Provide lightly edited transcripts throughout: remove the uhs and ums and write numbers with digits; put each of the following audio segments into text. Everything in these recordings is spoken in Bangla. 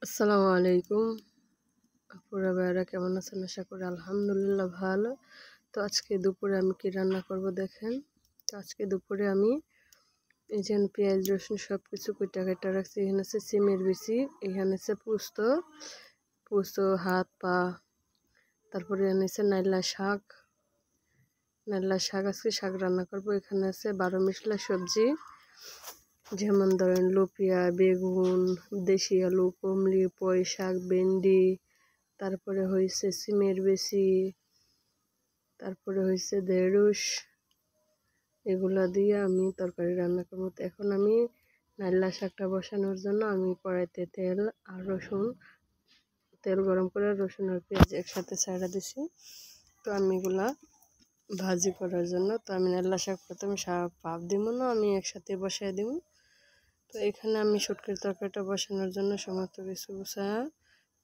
আসসালামু আলাইকুম। আপুরা ভাইয়ারা কেমন আছেন? আশা করি আলহামদুলিল্লাহ ভালো। তো আজকে দুপুরে আমি কি রান্না করব দেখেন। তো আজকে দুপুরে আমি এই যে পেঁয়াজ রসুন সব কিছু কুইটা কাটা রাখছি। এখানে আছে সিমের বিচি, এখানে আছে পোস্ত হাত পা, তারপরে এখানে আছে নাইলা শাক আজকে শাক রান্না করব। এখানে আছে 12 মিশলা সবজি, যেমন ধরেন লোপিয়া, বেগুন, দেশি আলু, কুমড়ি, পুঁই শাক, ভেন্ডি, তারপরে হয়েছে সিমের বিচি, তারপরে হয়েছে ঢেঁড়স। এগুলা দিয়ে আমি তরকারি রান্না করবো। তো এখন আমি নাইলা শাকটা বসানোর জন্য আমি কড়াইতে তেল গরম করে রসুন আর পেঁয়াজ একসাথে ছাড়া দিছি। তো আমি এগুলা ভাজি করার জন্য, তো আমি নাইলা শাক প্রথমে ভাপ দিব না, আমি একসাথে বসাই দিব। তো এখানে আমি শুটকির তরকারিটা বসানোর জন্য সমস্ত কিছু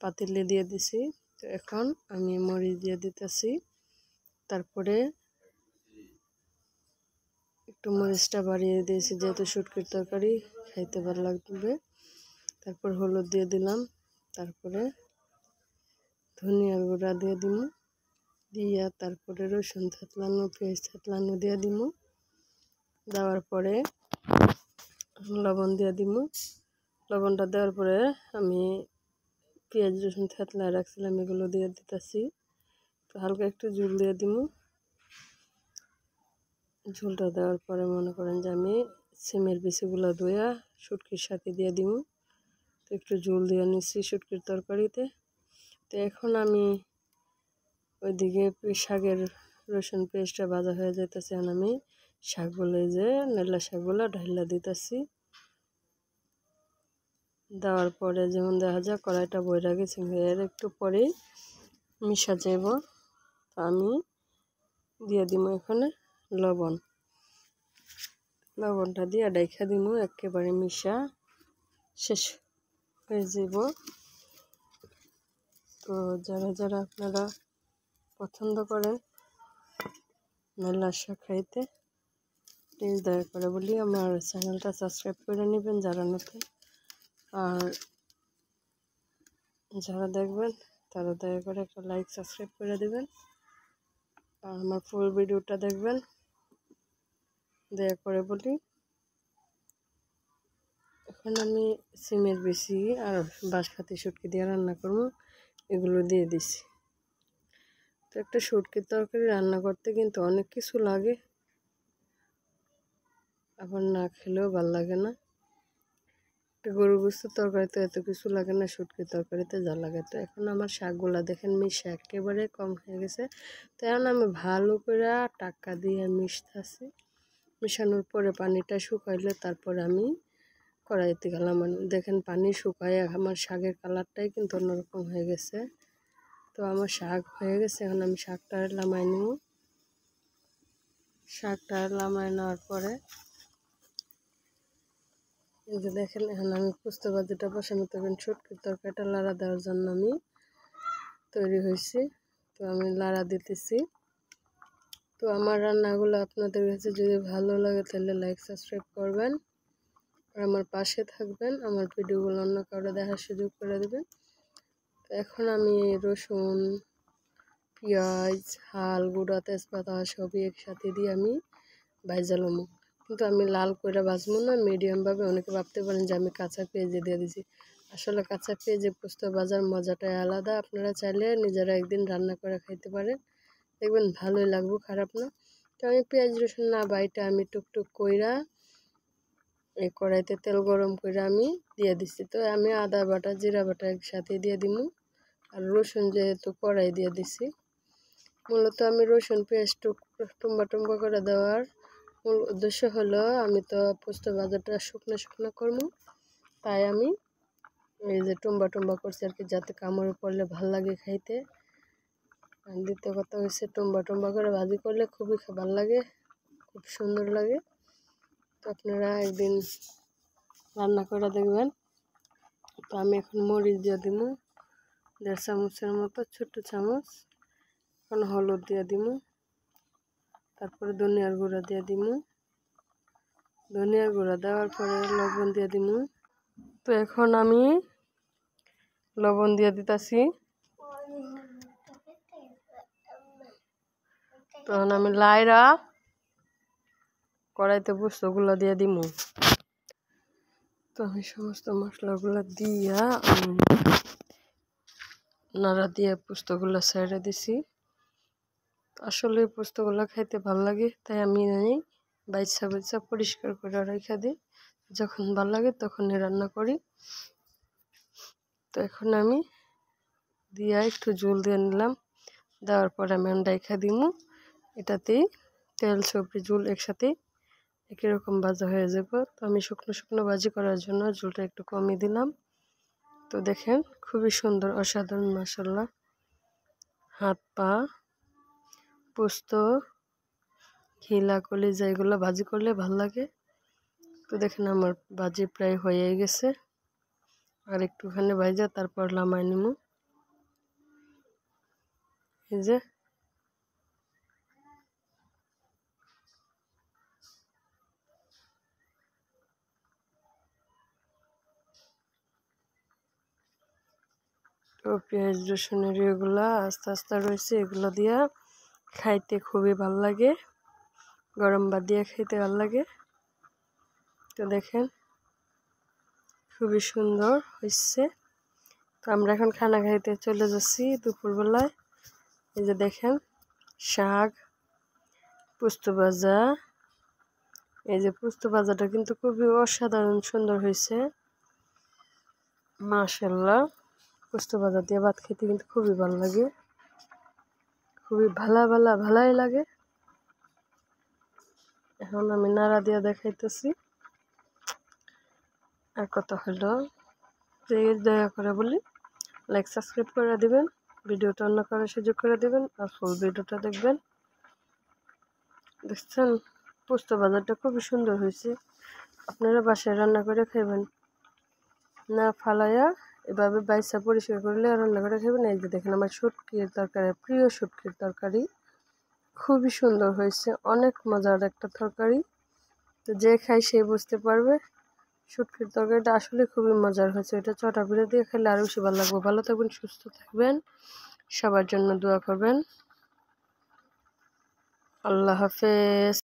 পাতিলে দিয়ে দিছি। তো এখন আমি মরিচ দিয়ে দিতেছি, তারপরে একটু মরিচটা বাড়িয়ে দিয়েছি যেহেতু শুটকির তরকারি খাইতে ভালো লাগবে। তারপর হলুদ দিয়ে দিলাম, তারপরে ধনিয়ার গুঁড়া দিয়ে দিব, দিয়া তারপরে রসুন থেতলানো পেঁয়াজ থেতলানো দিয়ে দিব। দেওয়ার পরে লবণ দিয়ে দিব। লবণটা দেওয়ার পরে আমি পেঁয়াজ রসুন থেতলায় রাখছিলাম এগুলো দিয়ে দিতেছি। তো হালকা একটু ঝোল দিয়ে দিব। ঝোলটা দেওয়ার পরে মনে করেন যে আমি সিমের বিচিগুলো ধুয়া শুটকির সাথে দিয়ে দিব। তো একটু ঝোল দিয়ে নিচ্ছি শুটকির তরকারিতে। তো এখন আমি ওইদিকে শাকের রসুন পেস্টটা ভাজা হয়ে যাইতেছে, এখন আমি শাকগুলো যে নাইলা শাকগুলো ঢাইলা দিতেছি। দেওয়ার পরে যেমন দেখা যায় কড়াইটা বইরা গেছে, এর একটু পরেই মিশা যাইব। তো আমি দিয়ে দিব এখানে লবণটা দিয়ে ডাইখা দিব, একেবারে মিশা শেষ হয়ে যাব। তো যারা আপনারা পছন্দ করেন নাইলা শাক খাইতে, প্লিজ দয়া করে বলি আমার চ্যানেলটা সাবস্ক্রাইব করে নেবেন যারা নতুন, আর যারা দেখবেন তারা দয়া করে একটা লাইক সাবস্ক্রাইব করে দেবেন, আর আমার ফুল ভিডিওটা দেখবেন দয়া করে বলি। এখন আমি সিমের বিচি আর বাঁশপাতি শুটকি দিয়ে রান্না করবো, এগুলো দিয়ে দিছি। তো একটা শুটকির তরকারি রান্না করতে কিন্তু অনেক কিছু লাগে, আবার না খেলেও ভাল লাগে না। একটা গরু গোশতের তরকারিতে এত কিছু লাগে না, শুটকির তরকারিতে যা লাগে। তো এখন আমার শাকগুলা দেখেন মিশে একেবারে কম হয়ে গেছে। তো এখন আমি ভালো করে টাক্কা দিয়ে মিশাতেছি। মিশানোর পরে পানিটা শুকাইলে তারপর আমি কড়াইতে গেলাম। দেখেন পানি শুকায় আমার শাকের কালারটাই কিন্তু অন্যরকম হয়ে গেছে। তো আমার শাক হয়ে গেছে, এখন আমি শাকটা লামাই নেব। শাকটা লামাই নেওয়ার পরে এই যে দেখেন এখন আমি পোস্ত ভাজিটা বসানো, তখন শুটকির তরকারিটা লাড়া দেওয়ার জন্য আমি তৈরি হয়েছি। তো আমি লাড়া দিতেছি। তো আমার রান্নাগুলো আপনাদের কাছে যদি ভালো লাগে তাহলে লাইক সাবস্ক্রাইব করবেন, আর আমার পাশে থাকবেন, আমার ভিডিওগুলো অন্য কারো দেখার সুযোগ করে দেবেন। তো এখন আমি রসুন, পেঁয়াজ, হাল গুঁড়া, তেজপাতা সবই একসাথে দিয়ে আমি ভাইজালাম। কিন্তু আমি লাল করে ভাজবো না, মিডিয়ামভাবে। অনেকে ভাবতে পারেন যে আমি কাঁচা পেঁয়াজে দিয়ে দিয়েছি, আসলে কাঁচা পেঁয়াজে পোস্ত ভাজার মজাটাই আলাদা। আপনারা চাইলে নিজেরা একদিন রান্না করে খাইতে পারেন, দেখবেন ভালোই লাগবে, খারাপ না। তো আমি পেঁয়াজ রসুন না বাইটা আমি টুকটুক কইরা এই কড়াইতে তেল গরম করে আমি দিয়ে দিচ্ছি। তো আমি আদা বাটা জিরা বাটা একসাথে দিয়ে দিব, আর রসুন যেহেতু কড়াই দিয়ে দিছি। মূলত আমি রসুন পেঁয়াজ টুম্বা করে দেওয়ার মূল উদ্দেশ্য হলো আমি তো পোস্ত ভাজাটা শুকনো করবো, তাই আমি এই যে টুম্বা করছি আর কি, যাতে কামড়ে পড়লে ভাল লাগে খাইতে। আর দ্বিতীয় কথা হচ্ছে টুম্বা করে ভাজি করলে খুবই ভালো লাগে, খুব সুন্দর লাগে। তো আপনারা একদিন রান্না করে দেখবেন। তো আমি এখন মরিচ দিয়ে দিব 1.5 চামচের মতো, ছোট চামচ। এখন হলুদ দিয়ে দিব, তারপরে ধনিয়ার গুঁড়া দিয়ে দিব। ধনিয়ার গুঁড়া দেওয়ার পরে লবণ দিয়ে দিব। তো এখন আমি লবণ দিয়ে দিতেছি। তখন আমি লাইরা কড়াইতে পোস্তগুলো দিয়ে দিমু। তো আমি সমস্ত মশলাগুলো দিয়া নাড়া দিয়ে পোস্তগুলো ছেড়ে দিছি। আসলে পোস্তগুলো খাইতে ভালো লাগে, তাই আমি বাইছা বাইছা পরিষ্কার করে রেখে দিই। যখন ভালো লাগে তখনই রান্না করি। তো এখন আমি দিয়া একটু ঝোল দিয়ে নিলাম। দেওয়ার পর আমি ডাইখা দিমু। এটাতেই তেল সবজি ঝোল একসাথে একই রকম ভাজা হয়ে যাব। তো আমি শুকনো শুকনো ভাজি করার জন্য ঝোলটা একটু কমই দিলাম। তো দেখেন খুবই সুন্দর, অসাধারণ মাশাআল্লাহ। হাত পা পোস্ত ঘিলা কলিজা এগুলো ভাজি করলে ভাল লাগে। তো দেখেন আমার ভাজি প্রায় হয়ে গেছে, আর একটুখানি ভাজা তারপর নামাই নিমু। এই যে তো পেঁয়াজ রসুনের এগুলা আস্তে আস্তে রয়েছে, এগুলো দিয়া খাইতে খুবই ভাল লাগে, গরম ভাত দিয়ে খাইতে ভাল লাগে। তো দেখেন খুবই সুন্দর হয়েছে। তো আমরা এখন খানা খাইতে চলে যাচ্ছি দুপুরবেলায়। এই যে দেখেন শাক, পোস্ত ভাজা। এই যে পোস্ত ভাজাটা কিন্তু খুবই অসাধারণ সুন্দর হয়েছে মাশাআল্লাহ। পোস্ত ভাজা দিয়ে ভাত খেতে কিন্তু খুবই ভালো লাগে, খুবই ভালাই লাগে। এখন আমি নাড়া দিয়ে দেখাইতেছি। আর কথা হলো, প্লিজ দয়া করে বলি লাইক সাবস্ক্রাইব করে দিবেন, ভিডিওটা অন্য করার সুযোগ করে দিবেন, আর ফুল ভিডিওটা দেখবেন। দেখছেন পোস্ত ভাজাটা খুবই সুন্দর হয়েছে। আপনারা বাসায় রান্না করে খাইবেন, না ফালাইয়া এভাবে বাইসা পরিষ্কার করলে রান্না করে খাবেন। এই যে দেখেন আমার শুটকির তরকারি, প্রিয় শুটকির তরকারি খুবই সুন্দর হয়েছে, অনেক মজার একটা তরকারি। তো যে খাই সে বুঝতে পারবে শুটকির তরকারিটা আসলে খুবই মজার হয়েছে। এটা চটা পিঠা দিয়ে খেলে আরও বেশি ভালো লাগবে। ভালো থাকবেন, সুস্থ থাকবেন, সবার জন্য দোয়া করবেন। আল্লাহ হাফেজ।